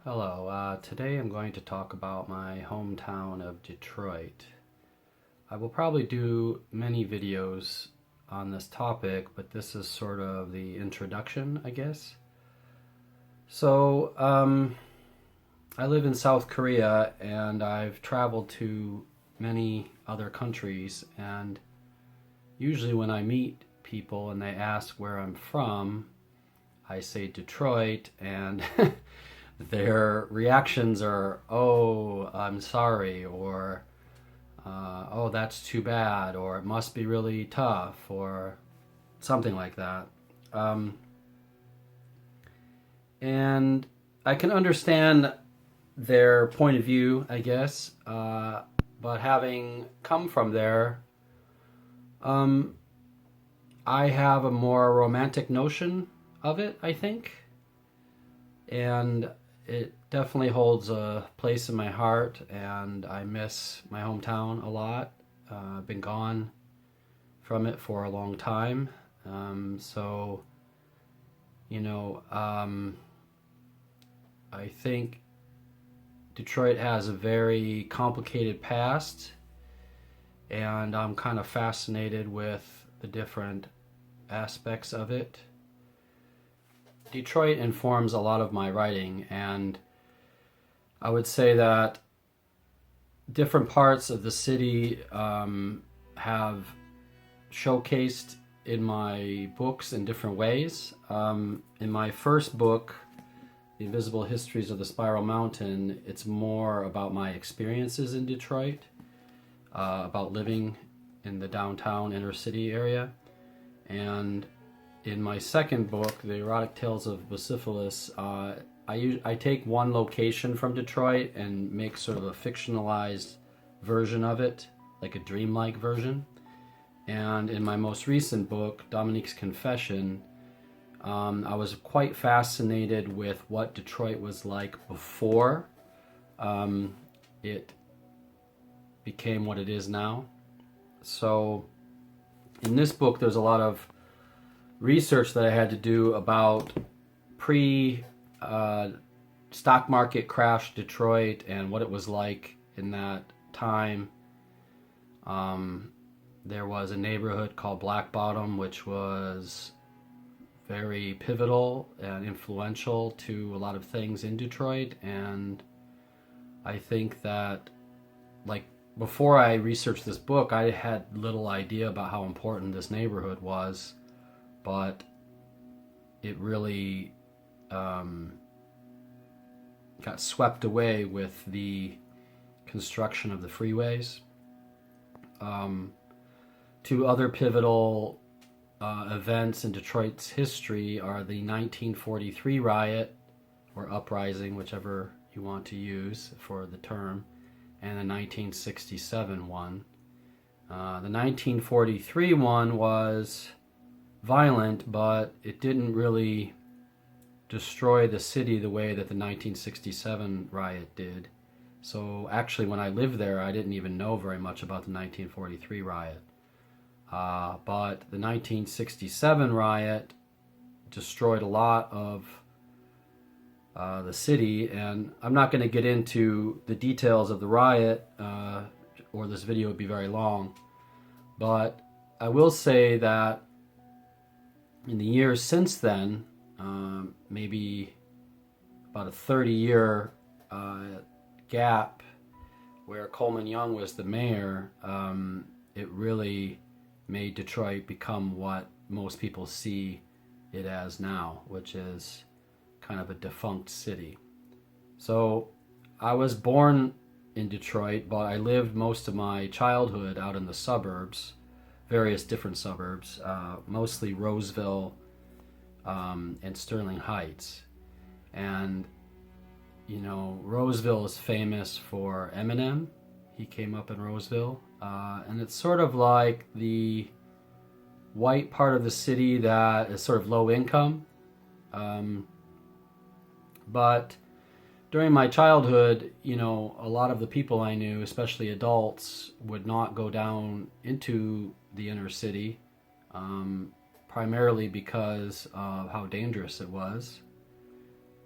Hello, today I'm going to talk about my hometown of Detroit. I will probably do many videos on this topic, but this is sort of the introduction, I guess. So, I live in South Korea and I've traveled to many other countries, and usually when I meet people and they ask where I'm from, I say Detroit, and their reactions are, "Oh, I'm sorry," or "Oh, that's too bad," or "It must be really tough," or something like that. Um, and I can understand their point of view, I guess, but having come from there, um, I have a more romantic notion of it, I think, and it definitely holds a place in my heart, and I miss my hometown a lot. I've been gone from it for a long time. So, you know, I think Detroit has a very complicated past, and I'm kind of fascinated with the different aspects of it. Detroit informs a lot of my writing, and I would say that different parts of the city have showcased in my books in different ways. In my first book, The Invisible Histories of the Spiral Mountain, it's more about my experiences in Detroit, about living in the downtown inner city area. And in my second book, The Erotic Tales of Bucephalus, I take one location from Detroit and make sort of a fictionalized version of it, like a dreamlike version. And in my most recent book, Dominique's Confession, I was quite fascinated with what Detroit was like before it became what it is now. So in this book, there's a lot of research that I had to do about pre stock market crash Detroit and what it was like in that time. There was a neighborhood called Black Bottom, which was very pivotal and influential to a lot of things in Detroit. And I think that, like, before I researched this book, I had little idea about how important this neighborhood was, but it really got swept away with the construction of the freeways. Two other pivotal events in Detroit's history are the 1943 riot, or uprising, whichever you want to use for the term, and the 1967 one. The 1943 one was violent, but it didn't really destroy the city the way that the 1967 riot did. So actually, when I lived there, I didn't even know very much about the 1943 riot. But the 1967 riot destroyed a lot of the city, and I'm not going to get into the details of the riot, or this video would be very long. But I will say that in the years since then, maybe about a 30-year gap where Coleman Young was the mayor, it really made Detroit become what most people see it as now, which is kind of a defunct city. So I was born in Detroit, but I lived most of my childhood out in the suburbs, various different suburbs, mostly Roseville and Sterling Heights. And, you know, Roseville is famous for Eminem. He came up in Roseville. And it's sort of like the white part of the city that is sort of low income. But during my childhood, you know, a lot of the people I knew, especially adults, would not go down into the inner city, primarily because of how dangerous it was.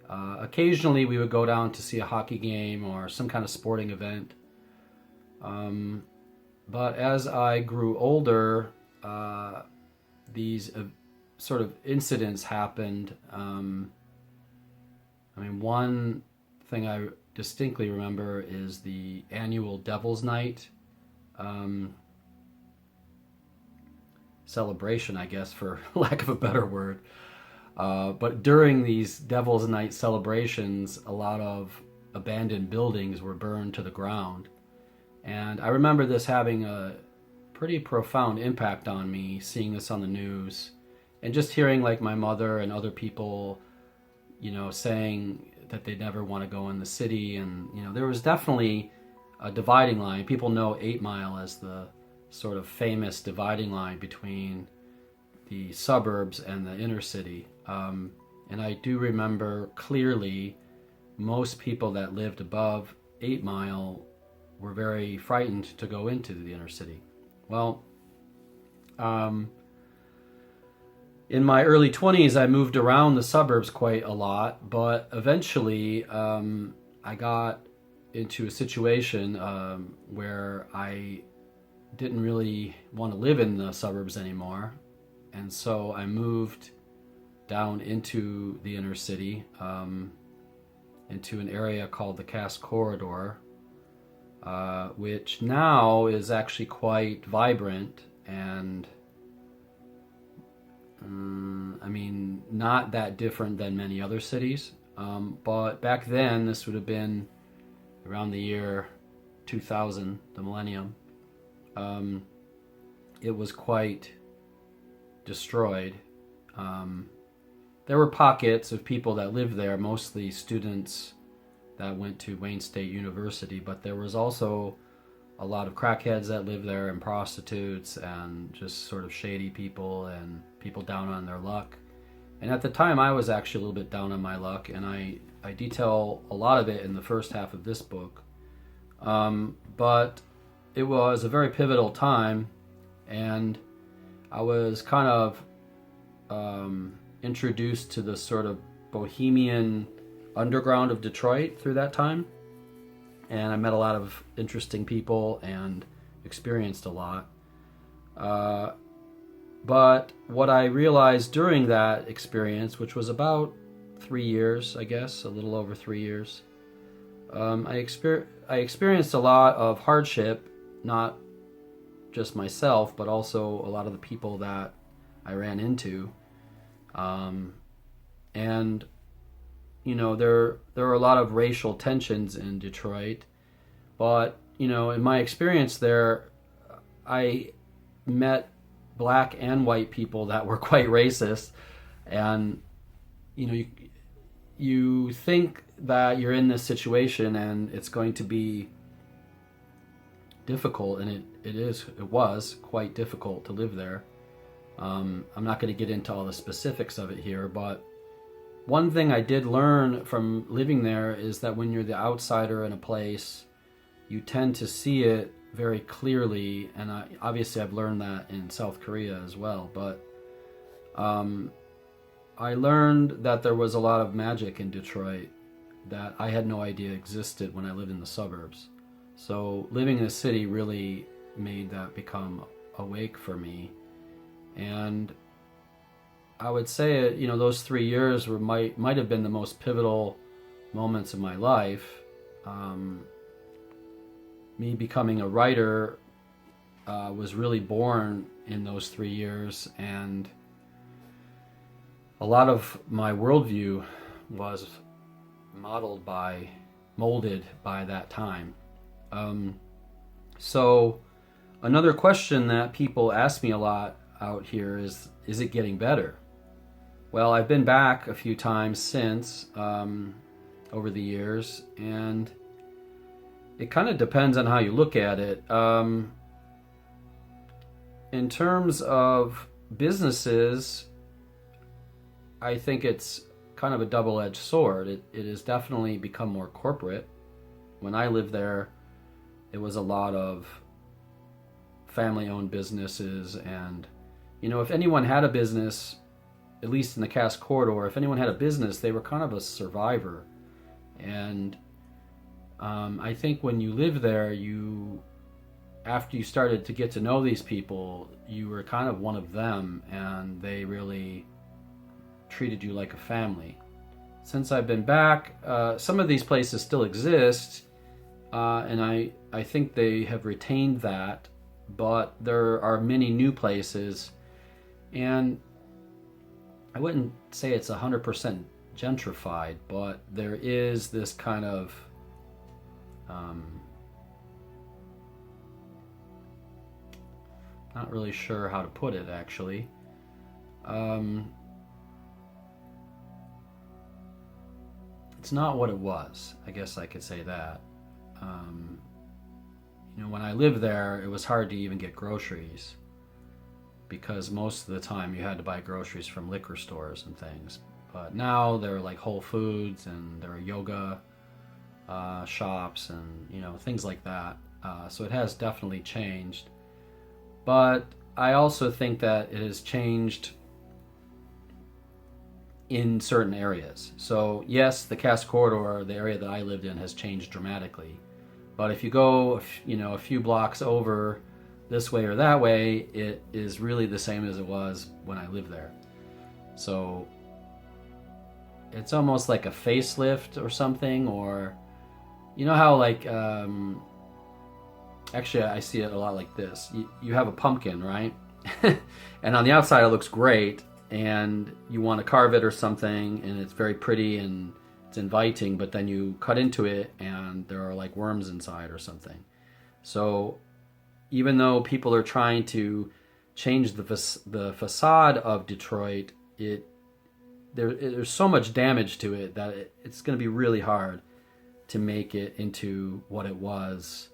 Occasionally we would go down to see a hockey game or some kind of sporting event. But as I grew older, these sort of incidents happened. One thing I distinctly remember is the annual Devil's Night celebration, I guess, for lack of a better word. But during these Devil's Night celebrations, a lot of abandoned buildings were burned to the ground. And I remember this having a pretty profound impact on me, seeing this on the news, and just hearing like my mother and other people, saying that they never want to go in the city. And, there was definitely a dividing line. People know 8 Mile as the sort of famous dividing line between the suburbs and the inner city. And I do remember clearly most people that lived above 8 Mile were very frightened to go into the inner city. Well, in my early 20s, I moved around the suburbs quite a lot, but eventually I got into a situation where I didn't really want to live in the suburbs anymore. And so I moved down into the inner city, into an area called the Cass Corridor, which now is actually quite vibrant and not that different than many other cities. But back then, this would have been around the year 2000, the millennium. It was quite destroyed. There were pockets of people that lived there, mostly students that went to Wayne State University, but there was also a lot of crackheads that lived there, and prostitutes, and just sort of shady people and people down on their luck. And at the time, I was actually a little bit down on my luck, and I detail a lot of it in the first half of this book. But it was a very pivotal time, and I was kind of introduced to the sort of bohemian underground of Detroit through that time. And I met a lot of interesting people and experienced a lot. But what I realized during that experience, which was about 3 years, I guess, a little over 3 years, I experienced a lot of hardship, not just myself, but also a lot of the people that I ran into. And there are a lot of racial tensions in Detroit, but in my experience there, I met black and white people that were quite racist, and you think that you're in this situation and it's going to be difficult, and it was quite difficult to live there. I'm not going to get into all the specifics of it here, but one thing I did learn from living there is that when you're the outsider in a place, you tend to see it very clearly, and obviously I've learned that in South Korea as well, but I learned that there was a lot of magic in Detroit that I had no idea existed when I lived in the suburbs. So living in the city really made that become awake for me. And I would say, those 3 years might have been the most pivotal moments of my life. Me becoming a writer was really born in those 3 years, and a lot of my worldview was molded by that time. So another question that people ask me a lot out here is it getting better? Well, I've been back a few times since over the years, and it kind of depends on how you look at it. In terms of businesses, I think it's kind of a double-edged sword. It has definitely become more corporate. When I lived there, it was a lot of family-owned businesses, and if anyone had a business at least in the Cass Corridor, if anyone had a business, they were kind of a survivor. And I think when you live there, after you started to get to know these people, you were kind of one of them, and they really treated you like a family. Since I've been back, some of these places still exist, and I think they have retained that, but there are many new places, and I wouldn't say it's 100% gentrified, but there is this kind of not really sure how to put it, actually. It's not what it was. I guess I could say that. When I lived there, it was hard to even get groceries because most of the time you had to buy groceries from liquor stores and things. But now there are like Whole Foods, and there are yoga shops and things like that. So it has definitely changed. But I also think that it has changed in certain areas. So yes, the Cass Corridor, the area that I lived in, has changed dramatically. But if you go, a few blocks over this way or that way, it is really the same as it was when I lived there. So it's almost like a facelift or something, or how like actually I see it a lot like this. You have a pumpkin, right? And on the outside it looks great, and you want to carve it or something, and it's very pretty and it's inviting, but then you cut into it and there are like worms inside or something. So even though people are trying to change the facade of Detroit, there's so much damage to it that it's going to be really hard to make it into what it was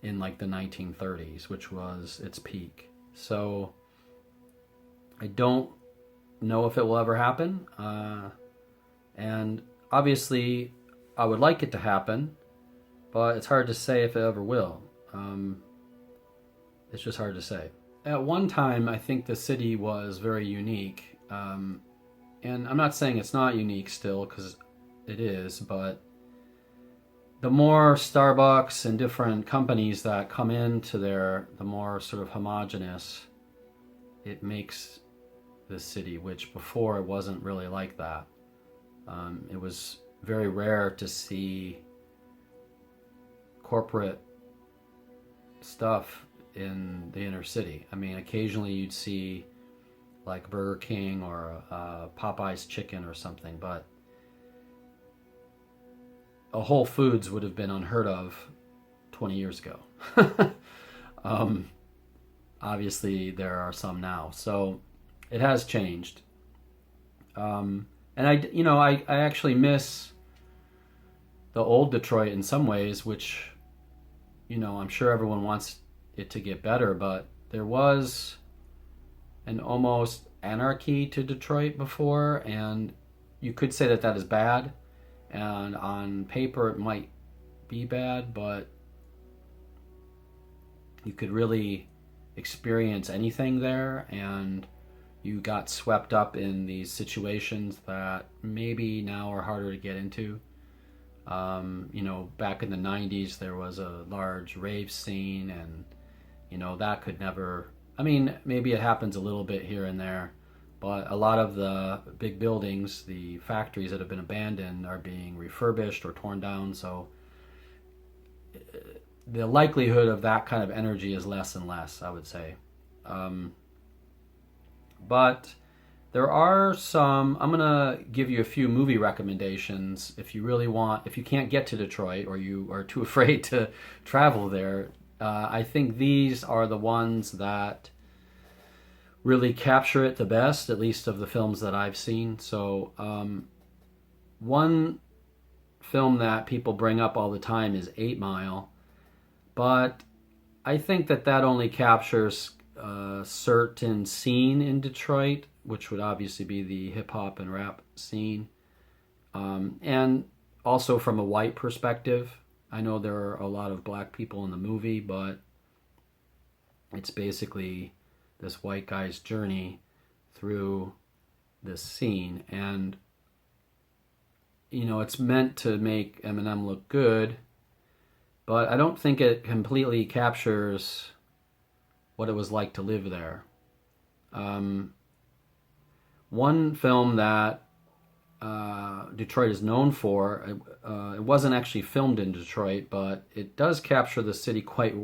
in like the 1930s, which was its peak. So I don't know if it will ever happen, and obviously I would like it to happen, but it's hard to say if it ever will. It's just hard to say. At one time, I think the city was very unique, and I'm not saying it's not unique still, because it is, but the more Starbucks and different companies that come into there, the more sort of homogenous it makes the city, which before it wasn't really like that. It was very rare to see corporate stuff in the inner city. I mean, occasionally you'd see like Burger King or Popeye's chicken or something, but a Whole Foods would have been unheard of 20 years ago. Obviously there are some now, so it has changed. And I actually miss the old Detroit in some ways, which, I'm sure everyone wants it to get better, but there was an almost anarchy to Detroit before, and you could say that is bad, and on paper it might be bad, but you could really experience anything there, and you got swept up in these situations that maybe now are harder to get into. Back in the 90s there was a large rave scene, and that could never, maybe it happens a little bit here and there, but a lot of the big buildings, the factories that have been abandoned, are being refurbished or torn down, so the likelihood of that kind of energy is less and less, I would say. But there are some, I'm going to give you a few movie recommendations if you can't get to Detroit or you are too afraid to travel there. I think these are the ones that really capture it the best, at least of the films that I've seen. So one film that people bring up all the time is 8 Mile, but I think that only captures a certain scene in Detroit, which would obviously be the hip-hop and rap scene, and also from a white perspective. I know there are a lot of black people in the movie, but it's basically this white guy's journey through this scene. And it's meant to make Eminem look good, but I don't think it completely captures what it was like to live there. One film that Detroit is known for, it wasn't actually filmed in Detroit, but it does capture the city quite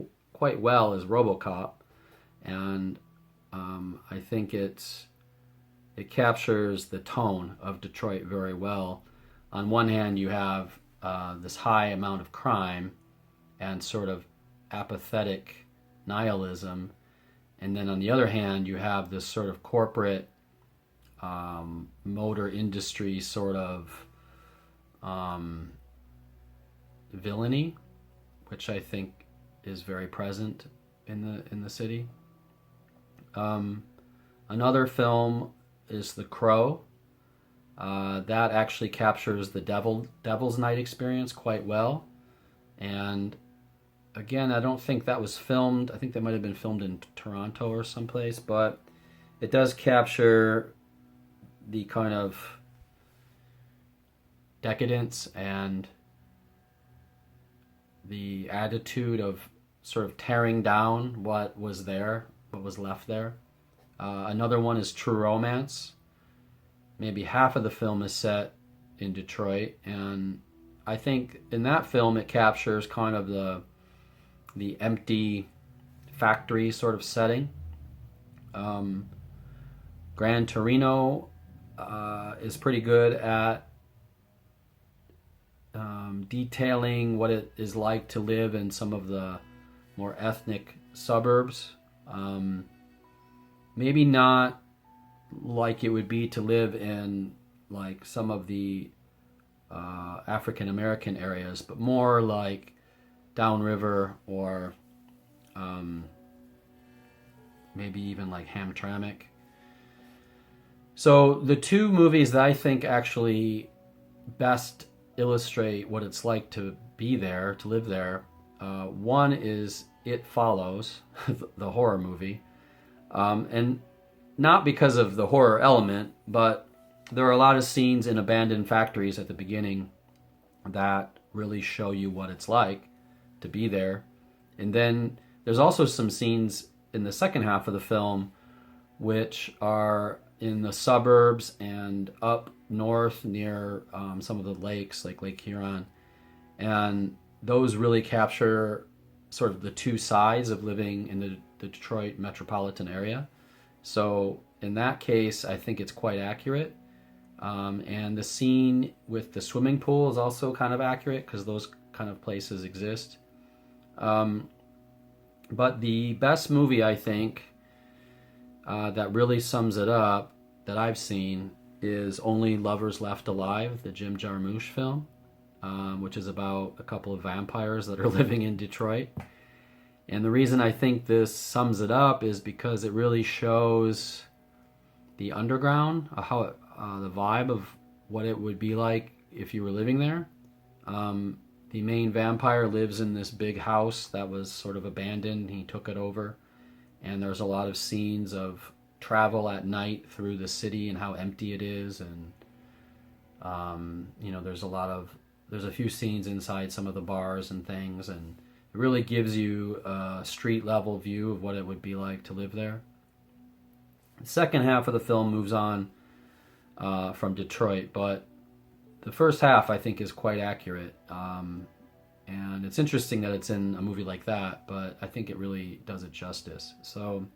well, is RoboCop, and I think it captures the tone of Detroit very well. On one hand, you have this high amount of crime and sort of apathetic nihilism, and then on the other hand, you have this sort of corporate motor industry sort of villainy, which I think is very present in the city. Another film is The Crow. That actually captures the Devil's Night experience quite well. And again, I don't think that was filmed. I think that might have been filmed in Toronto or someplace, but it does capture the kind of decadence and the attitude of sort of tearing down what was there, what was left there. Another one is True Romance. Maybe half of the film is set in Detroit, and I think in that film it captures kind of the empty factory sort of setting. Gran Torino is pretty good at detailing what it is like to live in some of the more ethnic suburbs. Maybe not like it would be to live in like some of the African American areas, but more like downriver or maybe even like Hamtramck. So the two movies that I think actually best illustrate what it's like to be there, to live there, one is It Follows, the horror movie. And not because of the horror element, but there are a lot of scenes in abandoned factories at the beginning that really show you what it's like to be there. And then there's also some scenes in the second half of the film which are in the suburbs and up north near some of the lakes, like Lake Huron. And those really capture sort of the two sides of living in the Detroit metropolitan area. So in that case, I think it's quite accurate. And the scene with the swimming pool is also kind of accurate because those kind of places exist. But the best movie, I think, that really sums it up that I've seen is Only Lovers Left Alive, the Jim Jarmusch film, which is about a couple of vampires that are living in Detroit. And the reason I think this sums it up is because it really shows the underground, how the vibe of what it would be like if you were living there. The main vampire lives in this big house that was sort of abandoned. He took it over. And there's a lot of scenes of travel at night through the city and how empty it is. And, there's a few scenes inside some of the bars and things. And it really gives you a street level view of what it would be like to live there. The second half of the film moves on from Detroit, but the first half I think is quite accurate. And it's interesting that it's in a movie like that, but I think it really does it justice. So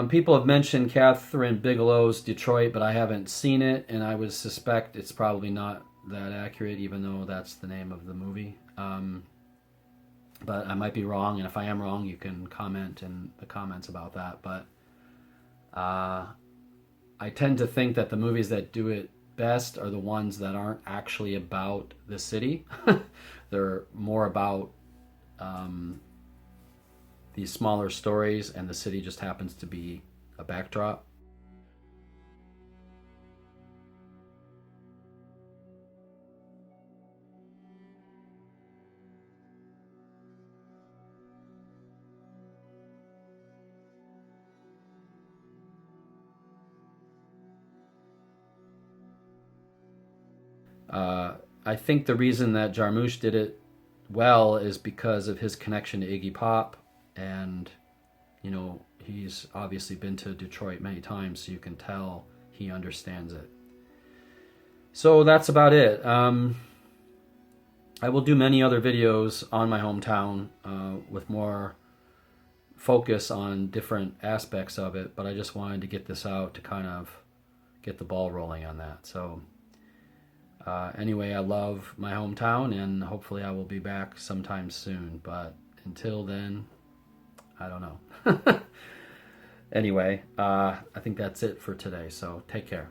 people have mentioned Catherine Bigelow's Detroit, but I haven't seen it, and I would suspect it's probably not that accurate, even though that's the name of the movie. But I might be wrong, and if I am wrong, you can comment in the comments about that. But I tend to think that the movies that do it best are the ones that aren't actually about the city. They're more about these smaller stories, and the city just happens to be a backdrop. I think the reason that Jarmusch did it well is because of his connection to Iggy Pop, and he's obviously been to Detroit many times, so you can tell he understands it. So that's about it. I will do many other videos on my hometown with more focus on different aspects of it, but I just wanted to get this out to kind of get the ball rolling on that. So anyway, I love my hometown, and hopefully I will be back sometime soon, but until then, I don't know. Anyway, I think that's it for today, so take care.